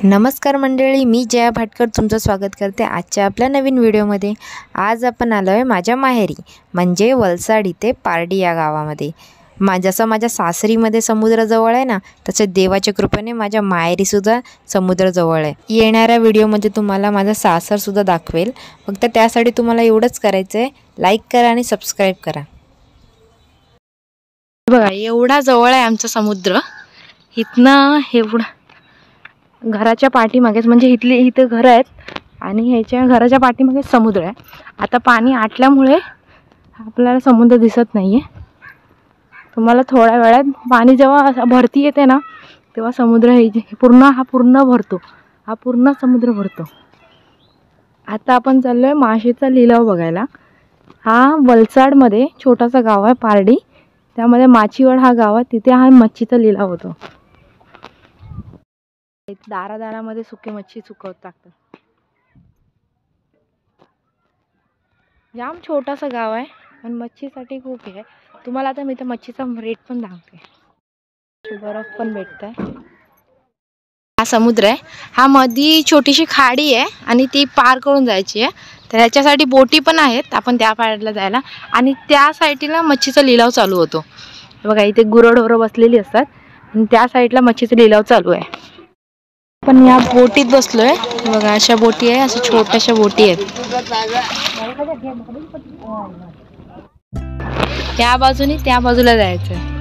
नमस्कार मंडळी, मी जया भाटकर तुमचं स्वागत करते आजच्या आपल्या नवीन व्हिडिओमध्ये। आज आपण आलो आहे माझ्या माहेरी म्हणजे वलसाड इथे पारडी या गावामध्ये। जसं माझ्या सासरीमध्ये समुद्र जवळ आहे ना, तसं देवाच्या कृपेने माझ्या माहेरी सुद्धा समुद्र जवळ आहे। येणाऱ्या व्हिडिओमध्ये तुम्हाला माझा सासर सुद्धा दाखवेल। फक्त त्यासाठी तुम्हाला एवढंच करायचं आहे, लाईक करा आणि सबस्क्राइब करा। बघा एवढा जवळ आहे आमचा समुद्र। इथनं एवढा घराच्या पाठीमागेच म्हणजे इथे घर आहेत आणि ह्याच्या घराच्या पाठीमागे समुद्र आहे। आता पाणी आटल्यामुळे आपल्याला समुद्र दिसत नाहीये। तुम्हाला थोड्या वेळात पाणी जेव्हा भरती येते ना, तेव्हा समुद्र हा पूर्ण भरतो। हा पूर्ण समुद्र भरतो। आता आपण चाललोय माशाचा लिलाव बघायला। हा वलसाडमध्ये छोटासा गाव आहे पारडी, त्यामध्ये माचीवाड हा गाव आहे, तिथे हा मच्छीचा लिलाव होतो। दारादारामध्ये सुकी मच्छी सुकवत टाकतात। जाम छोटासा गाव आहे पण मच्छीसाठी खूप आहे। तुम्हाला आता मी तर मच्छीचा रेट पण दाखवते। बर्फ पण भेटतंय। हा समुद्र आहे, हा मधी छोटीशी खाडी आहे आणि ती पार करून जायची आहे। तर ह्याच्यासाठी बोटी पण आहेत, आपण त्या पारला जायला। आणि त्या साईडला मच्छीचा लिलाव चालू होतो। बघा इथे गुरंढोरं बसलेली असतात आणि त्या साईडला मच्छीचा लिलाव चालू आहे। पण या बोटीत बसलोय, बघा अशा बोटी आहे, अशा छोट्याशा बोटी आहेत। त्या बाजूने त्या बाजूला जायचं।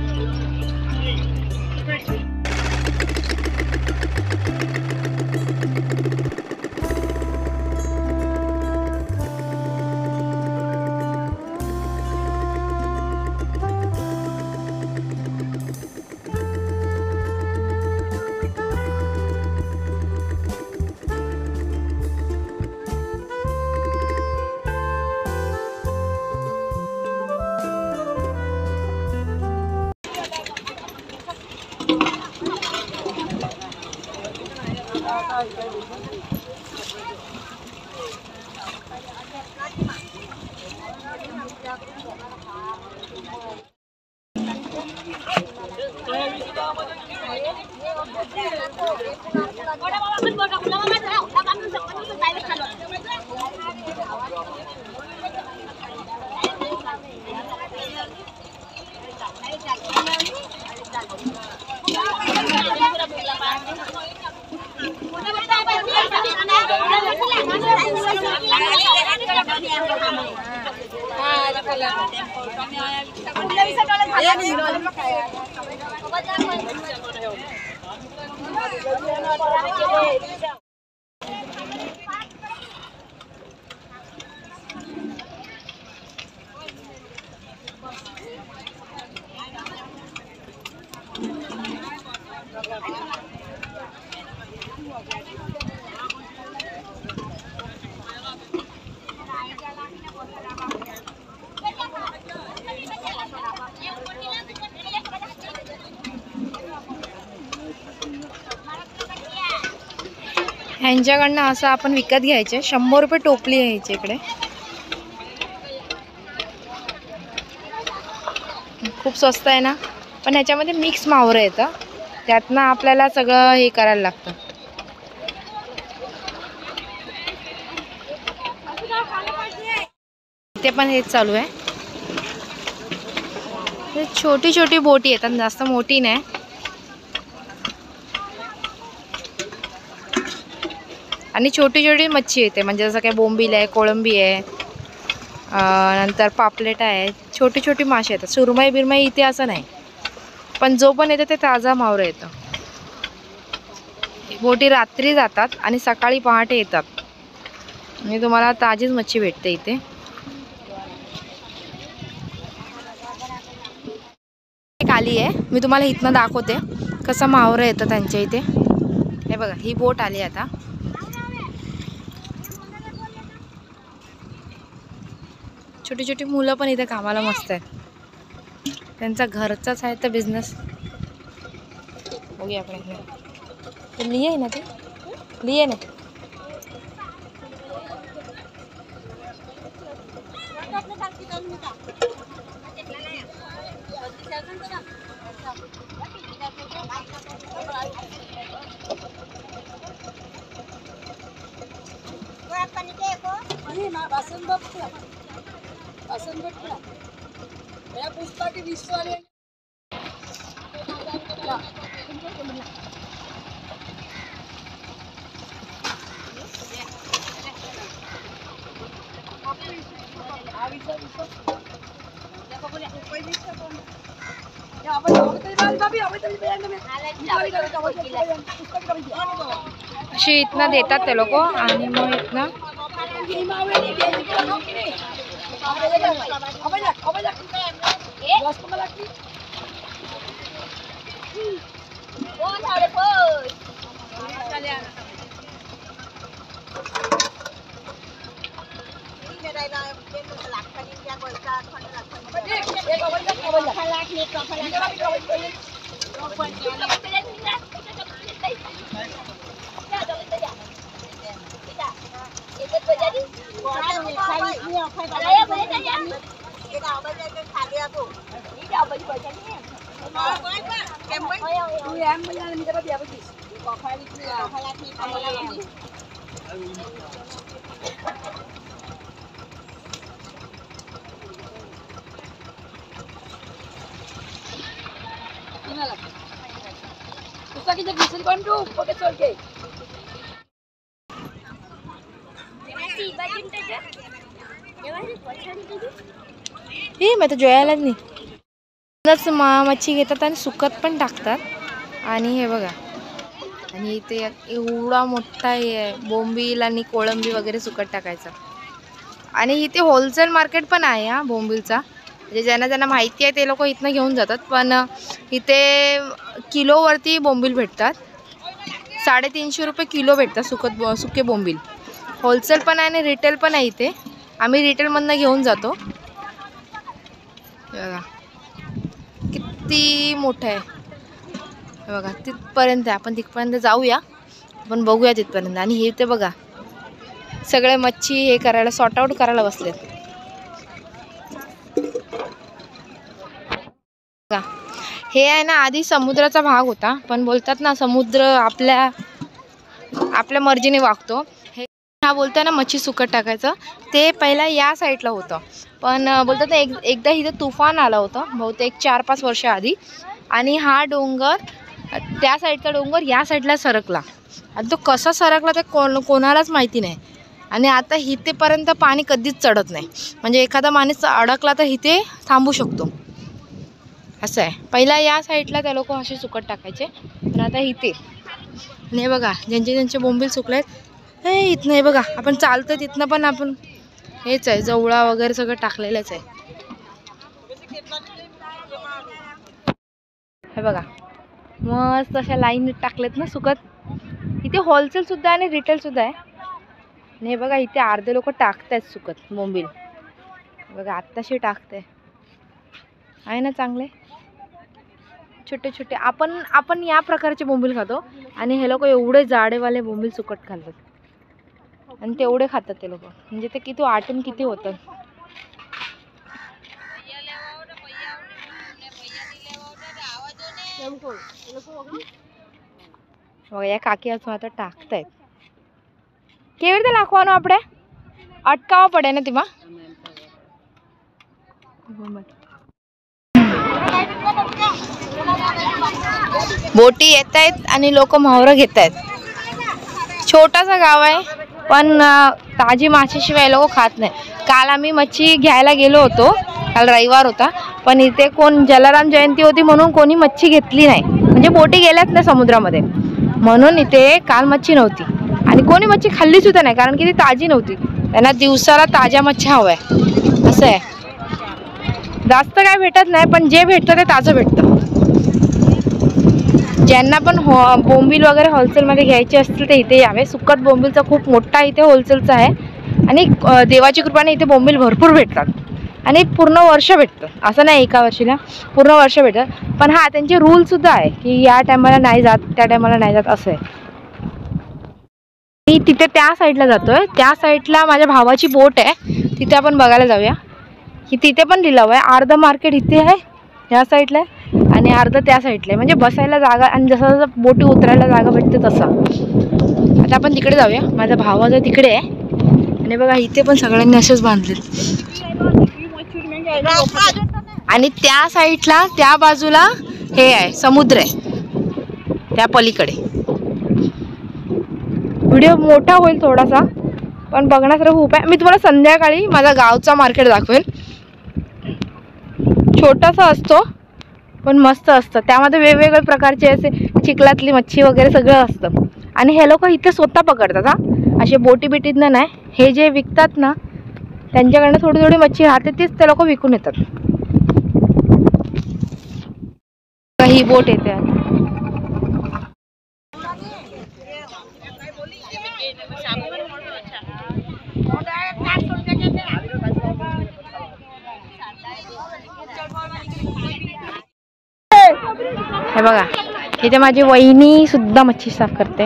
ह्यांच्याकडनं असं आपण विकत घ्यायचे। 100 रुपये टोपली आहे ह्याच्या इकडे। खूप स्वस्त आहे ना, पण ह्याच्यामध्ये मिक्स मावरं येतं, त्यातनं आपल्याला सगळं हे करायला लागतं। इथे पण हेच चालू आहे। छोटी छोटी बोटी येतात, जास्त मोठी नाही। आणि छोटी छोटी मच्छी येते, म्हणजे जसं काय बोंबील आहे, कोळंबी आहे, नंतर पापलेट आहे। छोटी छोटी मासे येतात। सुरमई बिरमई इथे असं नाही, पण जो पण येतं ते ताजा मावरं येतं। बोटी रात्री जातात आणि सकाळी पहाटे येतात आणि तुम्हाला ताजीच मच्छी भेटते इथे। आली आहे, मी तुम्हाला इथनं दाखवते कसं मावरं येतं त्यांच्या इथे। हे बघा ही बोट आली आता। छोटी छोटी मुलं पण इथे कामाला मस्त आहेत, त्यांचा घरचाच आहे तर बिझनेस। बघूया आपण लिए ना, ते लिए ना। अशी इथनं देतात ते लोक आणि मग इथनं हे मग जोयालाच नाही मच्छी घेतात आणि सुकत पण टाकतात. आणि हे बघा, आणि इथे एवढा मोठा हे आहे बोंबील आणि कोळंबी वगैरे सुकत टाकायचा. आणि इथे होलसेल मार्केट पण आहे हा बोंबीलचा, म्हणजे ज्यांना माहिती आहे ते लोक इथनं घेऊन जातात. पण इथे किलोवरती बोंबील भेटतात, 350 रुपये किलो भेटतात सुके बोंबील. होलसेल पण आहे आणि रिटेल पण आहे. इथे आम्ही रिटेलमधनं घेऊन जातो. बघा किती मोठं आहे, बघा तिथपर्यंत. आपण तिथपर्यंत जाऊया, आपण बघूया तिथपर्यंत. आणि हे ते बघा सगळे मच्छी हे करायला, सॉर्ट आउट करायला बसलेत. हे आहे ना, आधी समुद्राचा भाग होता, पण बोलतात ना समुद्र आपल्या मर्जीने वागतो. हे हा बोलता ना मच्छी सुकट टाकायचं, ते पहिला या साईडला होतं. पण बोलतात ना एकदा इथं तुफान आला होता बहुतेक 4-5 वर्ष आधी, आणि हा डोंगर त्या साईडचा डोंगर या साईडला सरकला. आणि तो कसा सरकला ते कोणालाच माहिती नाही. आणि आता इथेपर्यंत पाणी कधीच चढत नाही, म्हणजे एखादा माणूस अडकला तर इथे थांबू शकतो, असं आहे. पहिला या साईडला त्या लोक असे सुकट टाकायचे, पण आता इथे. आणि हे बघा ज्यांचे बोंबील सुकलेत, हे इथनं हे बघा आपण चालतो तिथनं पण आपण हेच आहे, जवळा वगैरे सगळं टाकलेलंच आहे. हे बघा मस्त अशा लाईन टाकलेत ना सुकत. इथे होलसेल सुद्धा आणि रिटेल सुद्धा आहे. आणि हे बघा इथे अर्धे लोक टाकतायत सुकत बोंबील, बघा आत्ताशी टाकते आहे ना, चांगले छोटे छोटे. आपण या प्रकारचे बोंबील खातो, आणि हे लोक एवढे जाडेवाले बोंबील सुकट घालतात आणि तेवढे खातात ते लोक. म्हणजे ते किती आटून किती होतं. या કાકી અથવા તો ટાકતા કેવી રીતે નાખવાનું, આપણે અટકાવવા પડે ને તેમાં. बोटी येत आहेत आणि लोक म्हावरं घेत आहेत. छोटासा गाव आहे, पण ताजी माशीशिवाय लोक खात नाही. काल आम्ही मच्छी घ्यायला गेलो होतो, काल रविवार होता, पण इथे कोण जलाराम जयंती होती म्हणून कोणी मच्छी घेतली नाही. म्हणजे बोटी गेल्याच नाही समुद्रामध्ये, म्हणून इथे काल मच्छी नव्हती. आणि कोणी मच्छी खाल्ली सुद्धा नाही, कारण की ती ताजी नव्हती. त्यांना दिवसाला ताज्या मच्छी हव्या, असं आहे. जास्त काय भेटत नाही, पण जे भेटतं ते ताजं भेटतं. ज्यांना पण बोंबील वगैरे होलसेलमध्ये घ्यायचे असतील ते इथे यावे. सुकट बोंबीलचा खूप मोठा इथे होलसेलचा आहे, आणि देवाची कृपाने इथे बोंबील भरपूर भेटतात, आणि पूर्ण वर्ष भेटतं. असं नाही एका वर्षीला, पूर्ण वर्ष भेटतं. पण हा त्यांचे रूलसुद्धा आहे की या टायमाला नाही जात, त्या टायमाला नाही जात, असं आहे. मी तिथे त्या साईडला जातोय, त्या साईडला माझ्या भावाची बोट आहे, तिथे आपण बघायला जाऊया. की तिथे पण लिलाव आहे. अर्ध मार्केट इथे आहे या साईडला आहे, आणि अर्ध त्या साईडला आहे. म्हणजे बसायला जागा, आणि जसं जसं बोटी उतरायला जागा भेटते तसं. आता आपण तिकडे जाऊया. माझा भावाचा तिकडे आहे, आणि बघा इथे पण सगळ्यांनी असेच बांधले. आणि त्या साईडला त्या बाजूला हे आहे, समुद्र आहे त्या पलीकडे. व्हिडिओ मोठा होईल थोडासा, पण बघण्यासारखं खूप आहे. मी तुम्हाला संध्याकाळी माझा गावचा मार्केट दाखवेन. छोटासा असतो पण मस्त असतं. त्यामध्ये वेगवेगळ्या प्रकारचे असे चिखलातली मच्छी वगैरे सगळं असतं. आणि हे लोक इथे स्वतः पकडतात हा, असे बोटी बिटीतनं नाही. हे जे विकतात ना त्यांच्याकडनं थोडी थोडी मच्छी राहते, तीच ते लोक विकून येतात. ही बोट येते. हे बघा इथे माझी वहिनी सुद्धा मच्छी साफ करते.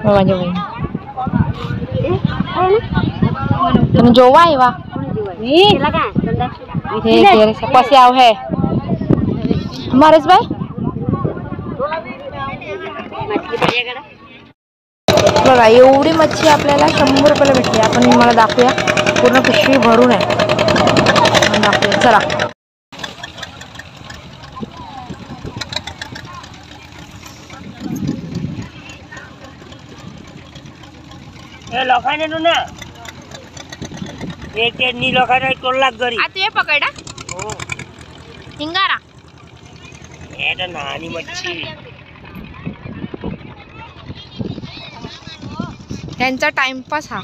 माझी वहिनी जोवा आहे वा कसे आव है हमारेच बाय. बघा एवढी मच्छी आपल्याला 100 रुपयाला भेटली. आपण मला दाखवूया, पूर्ण पिशवी भरून आहे. दाखवूया चला. लोकांनी ना एक नी लोकांना 1 लाख गरी आता हे पकडा. हो हिंगारा हे नानी मच्छी. त्यांचा टाइमपास हा.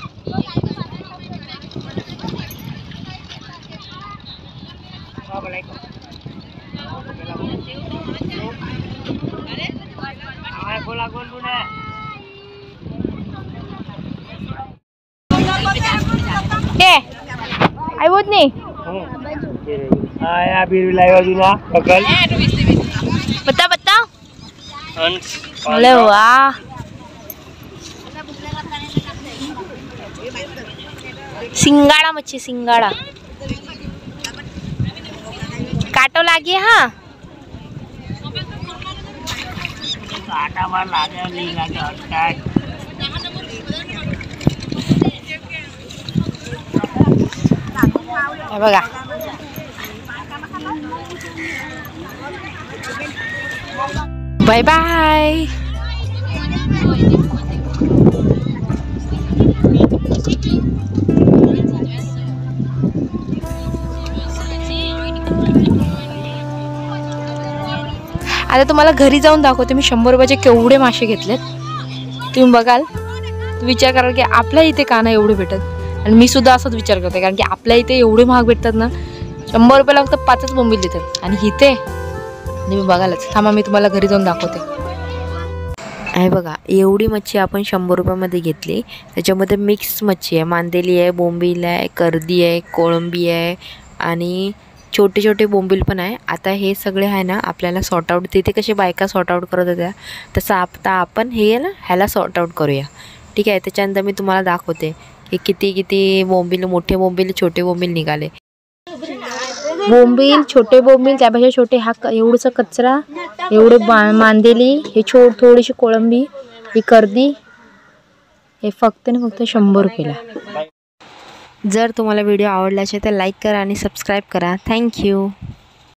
आई बोत नाही आया बीर लाइव जुना पकल बता बता. हंस अरे वाह सिंगाड़ा मच्छी सिंगाड़ा. काटो लागी हा. काटा मार लागे नहीं लागे अटैक. हे बघा बाय बाय. आता तुम्हाला घरी जाऊन दाखवते मी 100 रुपयाचे केवढे मासे घेतलेत. तुम्ही बघाल विचार कराल की आपल्या इथे का नाही एवढे भेटत. आणि मी सुद्धा असाच विचार करते, कारण की आपल्या इथे एवढे महाग भेटतात ना. 100 रुपयाला फक्त 5च बोंबील देतात. आणि इथे तुम्ही बघालच. थांबा मी तुम्हाला घरी जाऊन दाखवते. आहे बघा एवढी मच्छी आपण 100 रुपयामध्ये घेतली. त्याच्यामध्ये मिक्स मच्छी आहे, मांदेली आहे, बोंबील आहे, कर्दी आहे, कोळंबी आहे आणि छोटे छोटे बोंबील पण आहे. आता हे सगळे आहे ना आपल्याला सॉर्ट आउट, तिथे कसे बायका सॉर्ट आउट करत होत्या तसं आता आपण हे ना ह्याला सॉर्ट आउट करूया. ठीक आहे. त्याच्यानंतर मी तुम्हाला दाखवते की किती किती बोंबील, मोठे बोंबील, छोटे बोंबील निघाले. बोंबील, छोटे बोंबील, त्यापेक्षा छोटे हा एवढंसं कचरा, एवढे मांदेली, हे थोडीशी कोळंबी, ही कर्दी, हे फक्त ना फक्त 100 रुपयाला. जर तुम्हाला व्हिडिओ आवडला असेल तर लाईक करा आणि सबस्क्राईब करा. थँक्यू.